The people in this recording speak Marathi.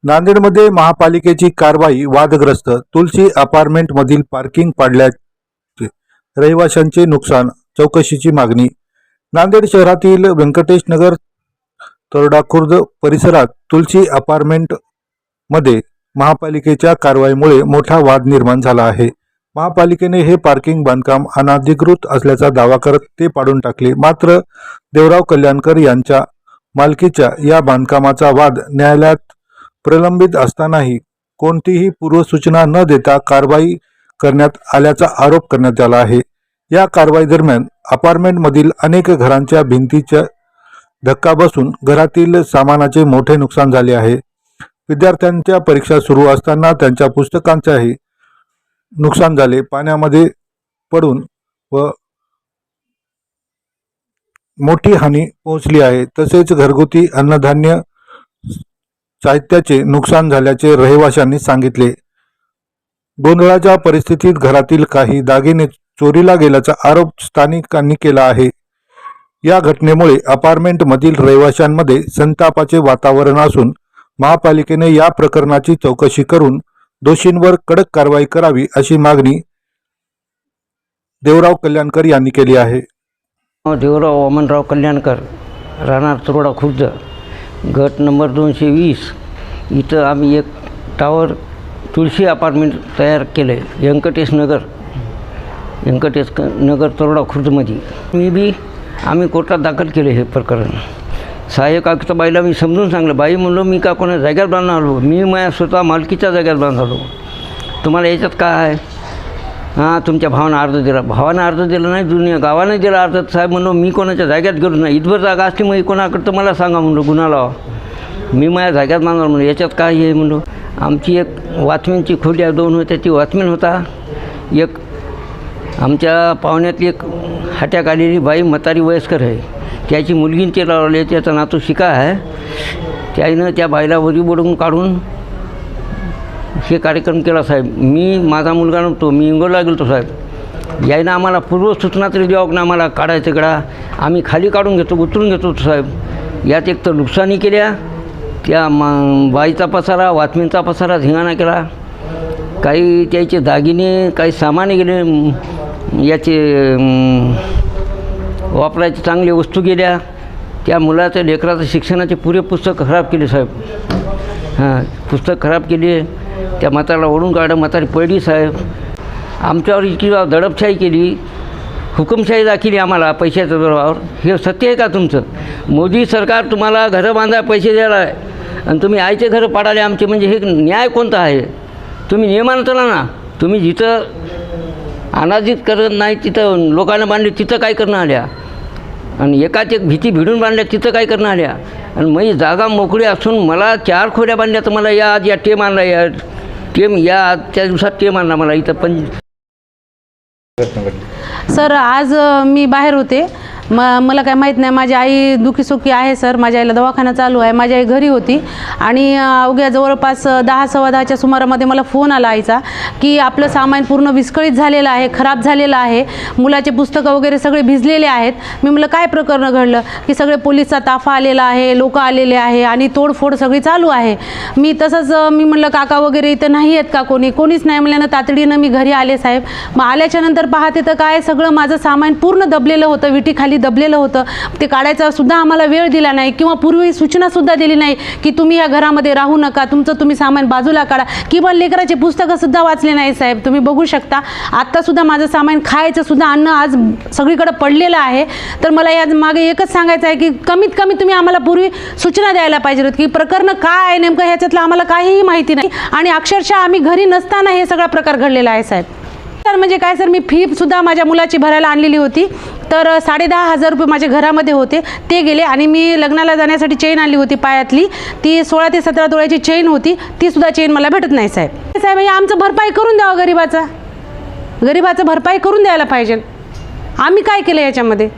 नांदेडमध्ये महापालिकेची कारवाई वादग्रस्त. तुलसी अपार्टमेंट मधील पार्किंग पाडल्याचे रहिवाशांचे नुकसान, चौकशीची मागणी. नांदेड शहरातील व्यंकटेश नगर तरोडा खुर्द परिसरात तुलसी अपार्टमेंट मध्ये महापालिकेच्या कारवाईमुळे मोठा वाद निर्माण झाला आहे. महापालिकेने हे पार्किंग बांधकाम अनधिकृत असल्याचा दावा करत ते पाडून टाकले. मात्र देवराव कल्याणकर यांच्या मालकीच्या या बांधकामाचा वाद न्यायालयात प्रलंबित असतानाही कोणतीही पूर्वसूचना न देता कारवाई करण्यात आल्याचा आरोप करण्यात आला आहे. या कारवाई दरम्यान अपार्टमेंट मधील अनेक घरांच्या भिंतीच्या धक्का बसून घरातील सामानाचे मोठे नुकसान झाले आहे. विद्यार्थ्यांच्या परीक्षा सुरू असताना त्यांच्या पुस्तकांचेही नुकसान झाले. पाण्यामध्ये पडून व मोठी हानी पोहोचली आहे. तसेच घरगुती अन्नधान्य साहित्याचे नुकसान झाल्याचे रहिवाशांनी सांगितले. गोंधळाच्या परिस्थितीत घरातील काही दागिने चोरीला गेल्याचा आरोप स्थानिकांनी केला आहे. या घटनेमुळे अपार्टमेंट मधील रहिवाशांमध्ये संतापाचे वातावरण असून महापालिकेने या प्रकरणाची चौकशी करून दोषींवर कडक कारवाई करावी अशी मागणी देवराव कल्याणकर यांनी केली आहे. देवराव वामनराव कल्याणकर, राहणार तरोडा खुर्द, गट नंबर 220. इथं आम्ही एक टावर तुळशी अपार्टमेंट तयार केलं आहे व्यंकटेश नगर तरोडा खुर्दमध्ये. आम्ही कोर्टात दाखल केले हे प्रकरण. सहाय्यक आयुक्तबाईला मी समजून सांगलं, बाई म्हणलो मी का कोणा जाग्यात बांधून आलो, मी माझ्या स्वतः मालकीच्या जाग्यात बांधलो, तुम्हाला याच्यात काय आहे? हां, तुमच्या भावानं अर्ज दिला. भावानं अर्ज दिला नाही, दुनिया गावाने दिला अर्ज. साहेब म्हणलो मी कोणाच्या जाग्यात गेलो नाही, इथभर जागा असली मग कोणाकडं तर मला सांगा म्हणलो, गुन्हा लावा. मी माझ्या जाग्यात बांधणार म्हणलो, याच्यात काय आहे म्हणलो. आमची एक वॉचमॅनची खोली 2 होत्या, ती वॉचमॅन होता. एक आमच्या पाहुण्यातली एक हट्याक आलेली बाई म्हातारी वयस्कर आहे, त्याची मुलगींचे लावले, त्याचा नातू शिका आहे. त्याईनं त्या बाईला वरी बोडून काढून हे कार्यक्रम केला साहेब. मी माझा मुलगा नव्हतो, मी इंगोला गेलो साहेब. याईनं आम्हाला पूर्वसूचना तरी द्यावं ना, आम्हाला काढायचं इकडं. आम्ही खाली काढून घेतो, उतरून घेतो साहेब. यात एक तर नुकसानी केल्या, त्या बाईचा पसारा, वॉचमॅनचा पसारा धिंगाणा केला. काही त्याचे दागिने, काही सामाने गेले, याचे वापरायचे चांगले वस्तू गेल्या. त्या मुलाच्या लेकराचं शिक्षणाचे पुरे पुस्तक खराब केले साहेब. हां, पुस्तक खराब केली. त्या म्हाताऱ्याला ओढून काढलं, म्हातारी पडली साहेब. आमच्यावर इतकी दडपशाही केली, हुकुमशाही दाखवली आम्हाला पैशाच्या जोरावर. हे सत्य आहे का तुमचं? मोदी सरकार तुम्हाला घरं बांधायला पैसे द्यायला आहे आणि तुम्ही आईचे घरं पाडाले आमचे, म्हणजे हे न्याय कोणता आहे? तुम्ही नियमानं चला ना. तुम्ही जिथं अनाधित करत नाही तिथं लोकांना बांधले, तिथं काय करणं आल्या? आणि एकाच एक भीती भिडून बांधल्या, तिथं काय करणं आल्या? आणि मग जागा मोकळी असून मला 4 खोल्या बांधल्या, तर मला या आज या टेम आणला, या त्या दिवसात टेम आणला मला इथं. पण सर आज मी बाहेर होते, मला काय माहीत नाही. माझी आई दुखीसुखी आहे सर. माझ्या आईला दवाखाना चालू आहे. माझी आई घरी होती आणि अवघ्या जवळपास 10-10:15च्या सुमारामध्ये मला फोन आला आईचा की आपलं सामान पूर्ण विस्कळीत झालेलं आहे, खराब झालेलं आहे, मुलाचे पुस्तकं वगैरे सगळे भिजलेले आहेत. मी म्हटलं काय प्रकरण घडलं? की सगळे पोलिसचा ताफा आलेला आहे, लोक आलेले आहे आणि तोडफोड सगळी चालू आहे. मी तसंच मी म्हटलं काका वगैरे इथं नाही आहेत का? कोणीच नाही म्हणल्यानं तातडीनं मी घरी आले साहेब. मग आल्याच्या नंतर पाहते तर काय सगळं माझं सामान पूर्ण दबलेलं होतं, विटीखाली दबलेलं होतं. ते काढायचा सुद्धा आम्हाला वेळ दिला नाही किंवा पूर्वी सूचना सुद्धा दिली नाही की तुम्ही या घरामध्ये राहू नका, तुमचं तुम्ही सामान बाजूला काढा. किंवा लेकराचे पुस्तकं सुद्धा वाचले नाही साहेब. तुम्ही बघू शकता आत्ता सुद्धा माझं सामान, खायचं सुद्धा अन्न आज सगळीकडे पडलेलं आहे. तर मला या मागे एकच सांगायचं आहे की कमीत कमी तुम्ही आम्हाला पूर्वी सूचना द्यायला पाहिजे होती की प्रकरण काय आहे नेमकं, ह्याच्यातलं आम्हाला काहीही माहिती नाही. आणि अक्षरशः आम्ही घरी नसताना हे सगळा प्रकार घडलेला आहे साहेब. तर म्हणजे काय सर, मी फी सुद्धा माझ्या मुलाची भरायला आणलेली होती, तर 10,500 रुपये माझ्या घरामध्ये होते, ते गेले. आणि मी लग्नाला जाण्यासाठी चेन आणली होती पायातली, ती 16 ते 17 तोळ्याची चेन होती, ती सुद्धा चेन मला भेटत नाही साहेब. साहेब आमचं भरपाई करून द्यावं, गरीबाचं भरपाई करून द्यायला पाहिजे. आम्ही काय केलं याच्यामध्ये?